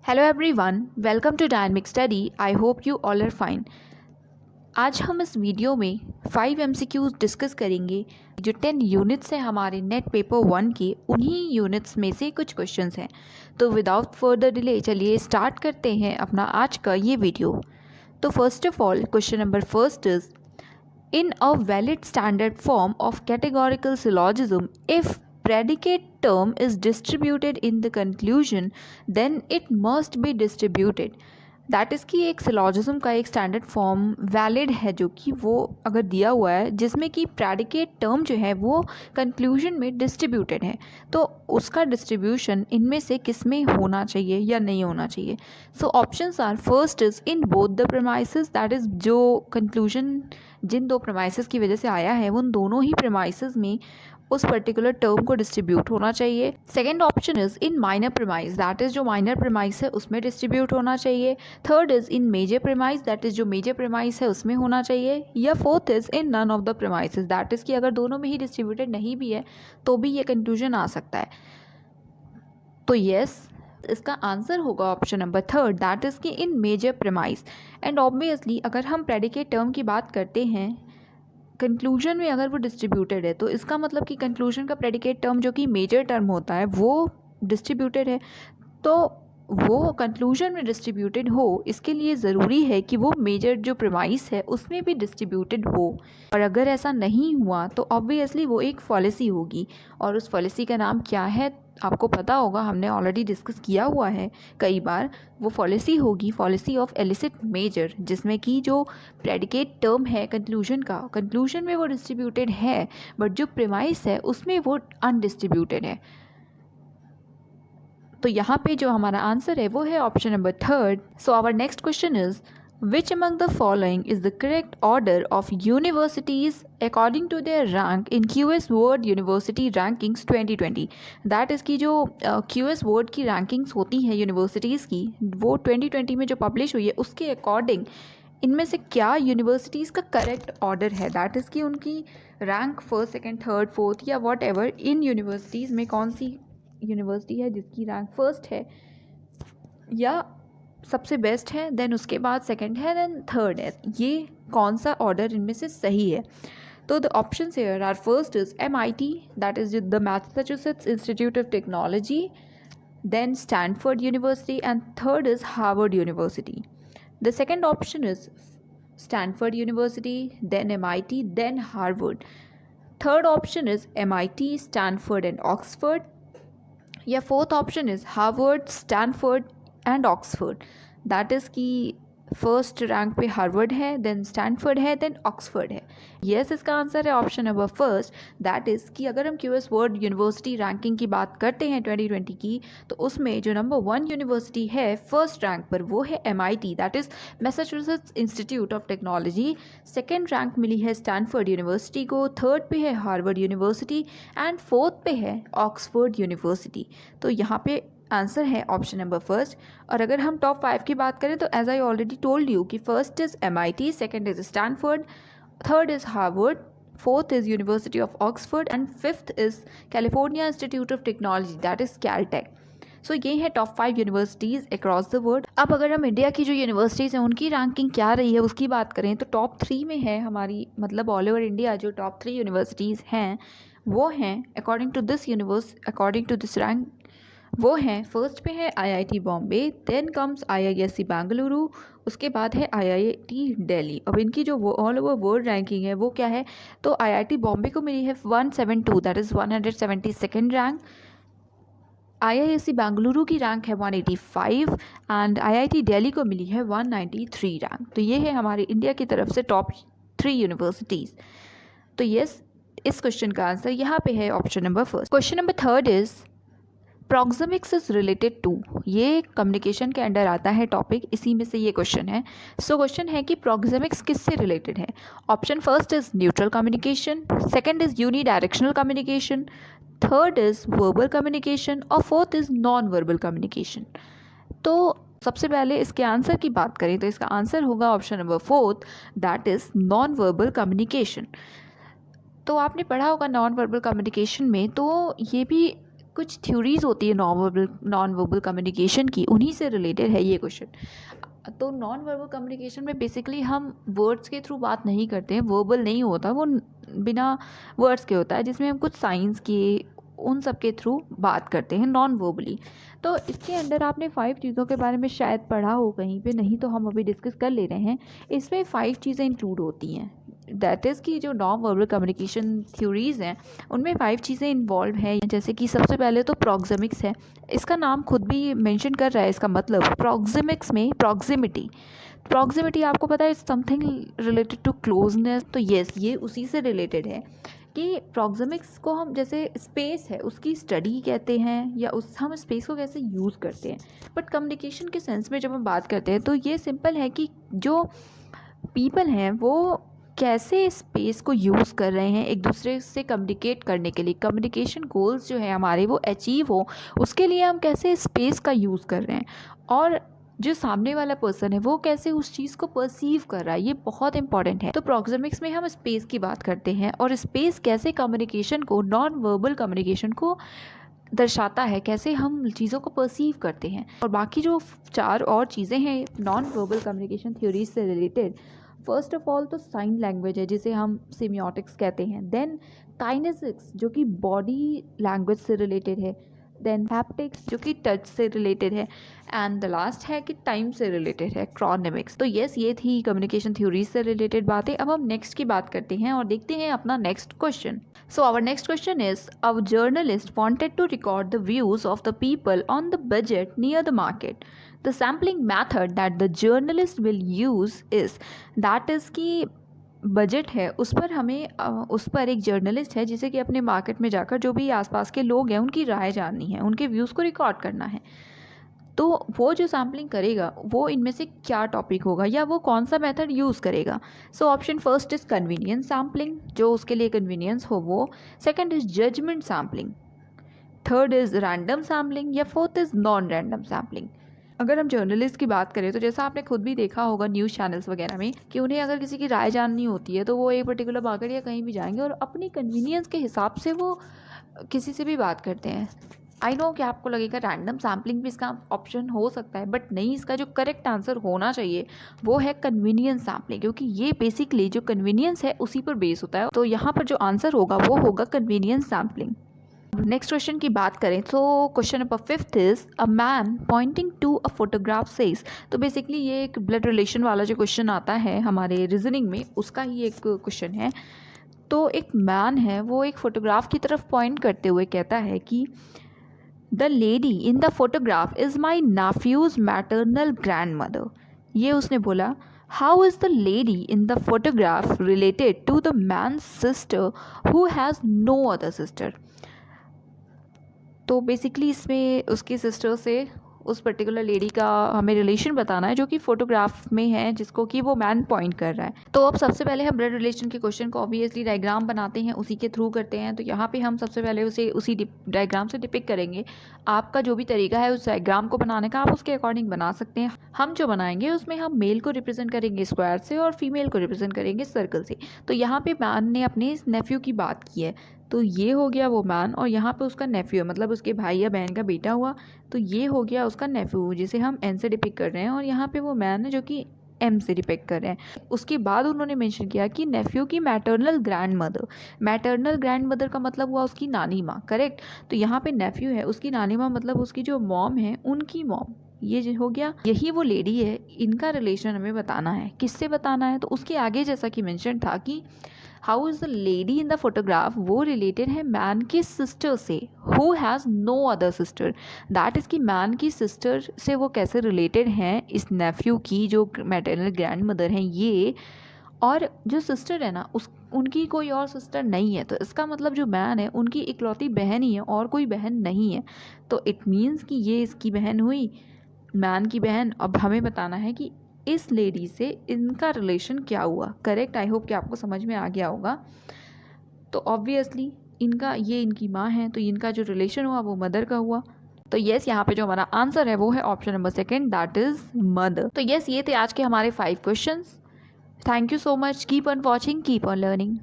Hello everyone, welcome to dynamic study. I hope you all are fine. आज हम इस video में 5 MCQs discuss करेंगे जो 10 यूनिट्स हैं हमारे नेट पेपर 1 के। उन्हीं यूनिट्स में से कुछ क्वेश्चंस हैं। तो विदाउट फर्दर डिले चलिए स्टार्ट करते हैं अपना आज का ये वीडियो। तो first of all question number first is in a valid standard form of categorical syllogism, if predicate term is distributed in the conclusion, then it must be distributed. That is कि एक syllogism का एक standard form valid है जो कि वो अगर दिया हुआ है जिसमें कि प्रेडिकेट टर्म जो है वो कंक्लूजन में डिस्ट्रीब्यूटेड है, तो उसका डिस्ट्रीब्यूशन इनमें से किस में होना चाहिए या नहीं होना चाहिए। So options are first is in both the premises, that is जो कंक्लूजन जिन दो प्रेमाइसेस की वजह से आया है उन दोनों ही प्रेमाइसेस में उस पर्टिकुलर टर्म को डिस्ट्रीब्यूट होना चाहिए। Second option is in minor premise, that is जो माइनर प्रेमाइज है उसमें डिस्ट्रीब्यूट होना चाहिए। Third is in major premise, that is जो मेजर प्रेमाइज है उसमें होना चाहिए। या fourth is in none of the premises, that is कि अगर दोनों में ही डिस्ट्रीब्यूटेड नहीं भी है तो भी ये कंक्लूजन आ सकता है। तो यस, इसका आंसर होगा option number third, that is कि इन मेजर प्रेमाइज। एंड ऑब्वियसली अगर हम प्रेडिकेट टर्म की बात करते हैं कंक्लूजन में अगर वो डिस्ट्रीब्यूटेड है तो इसका मतलब कि कंक्लूजन का प्रेडिकेट टर्म जो कि मेजर टर्म होता है वो डिस्ट्रीब्यूटेड है। तो वो कंक्लूजन में डिस्ट्रीब्यूटेड हो इसके लिए ज़रूरी है कि वो मेजर जो प्रेमाइस है उसमें भी डिस्ट्रीब्यूटेड हो। और अगर ऐसा नहीं हुआ तो ऑब्वियसली वो एक फॉलिसी होगी। और उस फॉलिसी का नाम क्या है आपको पता होगा, हमने ऑलरेडी डिस्कस किया हुआ है कई बार। वो पॉलिसी होगी पॉलिसी ऑफ एलिसिट मेजर, जिसमें कि जो प्रेडिकेट टर्म है कंक्लूजन का, कंक्लूजन में वो डिस्ट्रीब्यूटेड है बट जो प्रेमाइस है उसमें वो अनडिस्ट्रीब्यूटेड है। तो यहाँ पे जो हमारा आंसर है वो है option number third. So our next question is which among the following is the correct order of universities according to their rank in QS World University Rankings 2020। That is की जो QS World की rankings होती हैं universities की, वो 2020 में जो publish हुई है उसके अकॉर्डिंग इनमें से क्या यूनिवर्सिटीज़ का करेक्ट ऑर्डर है। दैट इज़ की उनकी rank first second third fourth या वॉट एवर इन यूनिवर्सिटीज़ में कौन सी यूनिवर्सिटी है जिसकी रैंक फर्स्ट है या सबसे बेस्ट है, देन उसके बाद सेकंड है, देन थर्ड है। ये कौन सा ऑर्डर इनमें से सही है। तो the options here are first is MIT, that is the Massachusetts Institute of Technology, then Stanford University and third is Harvard University. The second option is Stanford University, then MIT, then Harvard. Third option is MIT, Stanford and Oxford. या fourth option is Harvard, Stanford and Oxford. That is कि first rank पे Harvard है, then Stanford है, then Oxford है। Yes, इसका answer है option number first. That is कि अगर हम QS वर्ल्ड यूनिवर्सिटी रैंकिंग की बात करते हैं 2020 की, तो उसमें जो नंबर 1 यूनिवर्सिटी है फर्स्ट रैंक पर वो है MIT, that is Massachusetts Institute of Technology. Second rank मिली है स्टैनफोर्ड यूनिवर्सिटी को, थर्ड पे है हार्वर्ड यूनिवर्सिटी एंड फोर्थ पे है ऑक्सफोर्ड यूनिवर्सिटी। तो यहाँ पे आंसर है ऑप्शन नंबर फर्स्ट। और अगर हम टॉप 5 की बात करें तो as I already told you कि first is MIT, second is Stanford, third is Harvard, fourth is University of Oxford and fifth is California Institute of Technology, that is Caltech. सो ये है top 5 universities across the world. अब अगर हम India की जो universities हैं उनकी रैंकिंग क्या रही है उसकी बात करें तो टॉप 3 में है हमारी, मतलब ऑल ओवर इंडिया जो टॉप 3 यूनिवर्सिटीज़ हैं वो हैं अकॉर्डिंग टू दिस रैंक, वो हैं फर्स्ट पे है IIT Bombay, then comes IISc Bengaluru, उसके बाद है IIT दिल्ली। अब इनकी जो वो ऑल ओवर वर्ल्ड रैंकिंग है वो क्या है, तो IIT बॉम्बे को मिली है 172, that is 172nd rank. IISc Bengaluru की रैंक है 185 एंड IIT दिल्ली को मिली है 193 रैंक। तो ये है हमारे इंडिया की तरफ से टॉप 3 यूनिवर्सिटीज़। तो यस, इस क्वेश्चन का आंसर यहाँ पे है option number first. Question number third is proxemics is related to, ये कम्युनिकेशन के अंडर आता है टॉपिक, इसी में से ये क्वेश्चन है। सो क्वेश्चन है कि प्रॉक्सिमिक्स किससे रिलेटेड है। Option first is neutral communication, second is unidirectional communication, third is verbal communication और fourth is non verbal communication. तो सबसे पहले इसके आंसर की बात करें तो इसका आंसर होगा option number fourth, that is non verbal communication. तो आपने पढ़ा होगा नॉन वर्बल कम्युनिकेशन में, तो ये भी कुछ थ्योरीज होती है नॉन वर्बल कम्युनिकेशन की, उन्हीं से रिलेटेड है ये क्वेश्चन। तो नॉन वर्बल कम्युनिकेशन में बेसिकली हम वर्ड्स के थ्रू बात नहीं करते हैं, वर्बल नहीं होता, वो बिना वर्ड्स के होता है, जिसमें हम कुछ साइंस के उन सब के थ्रू बात करते हैं नॉन वर्बली। तो इसके अंदर आपने 5 चीज़ों के बारे में शायद पढ़ा हो कहीं पे, नहीं तो हम अभी डिस्कस कर ले रहे हैं। इसमें 5 चीज़ें इंक्लूड होती हैं, दैट इज़ कि जो नॉन वर्बल कम्युनिकेशन थ्योरीज़ हैं उनमें 5 चीज़ें इन्वॉल्व है। जैसे कि सबसे पहले तो प्रॉक्सिमिक्स है, इसका नाम खुद भी मेंशन कर रहा है, इसका मतलब प्रॉक्सिमिक्स में प्रॉक्सिमिटी आपको पता है समथिंग रिलेटेड टू क्लोजनेस। तो येस, ये उसी से रिलेटेड है कि प्रॉक्सिमिक्स को हम जैसे स्पेस है उसकी स्टडी कहते हैं, या हम स्पेस को कैसे यूज़ करते हैं। बट कम्युनिकेशन के सेंस में जब हम बात करते हैं तो ये सिंपल है कि जो पीपल हैं वो कैसे स्पेस को यूज़ कर रहे हैं एक दूसरे से कम्युनिकेट करने के लिए, कम्युनिकेशन गोल्स जो है हमारे वो अचीव हो उसके लिए हम कैसे स्पेस का यूज़ कर रहे हैं, और जो सामने वाला पर्सन है वो कैसे उस चीज़ को परसीव कर रहा है, ये बहुत इंपॉर्टेंट है। तो प्रॉक्सिमिक्स में हम स्पेस की बात करते हैं, और स्पेस कैसे कम्युनिकेशन को, नॉन वर्बल कम्युनिकेशन को दर्शाता है, कैसे हम चीज़ों को परसीव करते हैं। और बाकी जो 4 और चीज़ें हैं नॉन वर्बल कम्युनिकेशन थ्योरीज से रिलेटेड, फर्स्ट ऑफ ऑल तो साइन लैंग्वेज है जिसे हम सेमियोटिक्स कहते हैं, देन काइनेसिक्स जो कि बॉडी लैंग्वेज से रिलेटेड है, देन हैप्टिक्स जो कि टच से रिलेटेड है, एंड द लास्ट है कि टाइम से रिलेटेड है, क्रोनेमिक्स। तो येस, ये थी कम्युनिकेशन थ्योरीज से रिलेटेड बातें। अब हम नेक्स्ट की बात करते हैं और देखते हैं अपना next question. So our next question is, our journalist wanted to record the views of the people on the budget near the market. The sampling method that the journalist will use is, that is कि budget है उस पर हमें उस पर एक journalist है जिसे कि अपने मार्केट में जाकर जो भी आसपास के लोग हैं उनकी राय जाननी है, उनके व्यूज़ को रिकॉर्ड करना है। तो वो जो सैम्पलिंग करेगा वो इनमें से क्या टॉपिक होगा या वो कौन सा मेथड यूज़ करेगा। So option first is convenience sampling, जो उसके लिए कन्वीनियंस हो वो। Second is judgment sampling, third is random sampling, या fourth is non random sampling. अगर हम जर्नलिस्ट की बात करें तो जैसा आपने खुद भी देखा होगा न्यूज़ चैनल्स वगैरह में कि उन्हें अगर किसी की राय जाननी होती है तो वो एक पर्टिकुलर मार्केट या कहीं भी जाएंगे और अपनी कन्वीनियंस के हिसाब से वो किसी से भी बात करते हैं। आई नो कि आपको लगेगा रैंडम सैम्पलिंग भी इसका ऑप्शन हो सकता है, बट नहीं, इसका जो करेक्ट आंसर होना चाहिए वो है कन्वीनियंस सैम्पलिंग, क्योंकि ये बेसिकली जो कन्वीनियंस है उसी पर बेस होता है। तो यहाँ पर जो आंसर होगा वो होगा कन्वीनियंस सैम्पलिंग। नेक्स्ट क्वेश्चन की बात करें तो question number 5 is a man pointing to a photograph says. तो बेसिकली ये एक ब्लड रिलेशन वाला जो क्वेश्चन आता है हमारे रीजनिंग में उसका ही एक क्वेश्चन है। तो एक मैन है वो एक फोटोग्राफ की तरफ पॉइंट करते हुए कहता है कि the lady in the photograph is my nephew's maternal grandmother. ये उसने बोला। How is the lady in the photograph related to the man sister who has no other sister. तो बेसिकली इसमें उसकी सिस्टर से उस पर्टिकुलर लेडी का हमें रिलेशन बताना है जो कि फोटोग्राफ में है, जिसको कि वो मैन पॉइंट कर रहा है। तो अब सबसे पहले हम ब्लड रिलेशन के क्वेश्चन को ऑब्वियसली डायग्राम बनाते हैं, उसी के थ्रू करते हैं। तो यहाँ पे हम सबसे पहले उसे उसी डायग्राम से डिपिक्ट करेंगे। आपका जो भी तरीका है उस डायग्राम को बनाने का आप उसके अकॉर्डिंग बना सकते हैं। हम जो बनाएंगे उसमें हम मेल को रिप्रेजेंट करेंगे स्क्वायर से और फीमेल को रिप्रेजेंट करेंगे सर्कल से। तो यहाँ पे मैन ने अपने नेफ्यू की बात की है, तो ये हो गया वो मैन, और यहाँ पे उसका नेफ्यू है, मतलब उसके भाई या बहन का बेटा हुआ, तो ये हो गया उसका नेफ्यू जिसे हम एन से डिपिक्ट कर रहे हैं, और यहाँ पे वो मैन है जो कि एम से डिपिक्ट कर रहे हैं। उसके बाद उन्होंने मेंशन किया कि नेफ्यू की maternal grand mother. Maternal grand mother का मतलब हुआ उसकी नानी माँ, करेक्ट। तो यहाँ पे नेफ्यू है, उसकी नानी माँ मतलब उसकी जो मॉम है उनकी मॉम, ये हो गया। यही वो लेडी है, इनका रिलेशन हमें बताना है। किससे बताना है? तो उसके आगे जैसा कि मेंशन था कि how is the lady in the photograph, वो रिलेटेड है मैन की सिस्टर से, who has no other sister. That is कि मैन की सिस्टर से वो कैसे रिलेटेड हैं इस नेफ्यू की जो मैटरनल ग्रैंड मदर हैं ये, और जो सिस्टर है ना उनकी कोई और सिस्टर नहीं है। तो इसका मतलब जो मैन है उनकी इकलौती बहन ही है और कोई बहन नहीं है। तो इट मीन्स कि ये इसकी बहन हुई, मैन की बहन। अब हमें बताना है कि इस लेडी से इनका रिलेशन क्या हुआ, करेक्ट। आई होप कि आपको समझ में आ गया होगा। तो ऑब्वियसली इनकी माँ है, तो इनका जो रिलेशन हुआ वो मदर का हुआ। तो येस, यहाँ पे जो हमारा आंसर है वो है option number 2, that is mother. तो येस, ये थे आज के हमारे 5 questions. Thank you so much, keep on watching, keep on learning.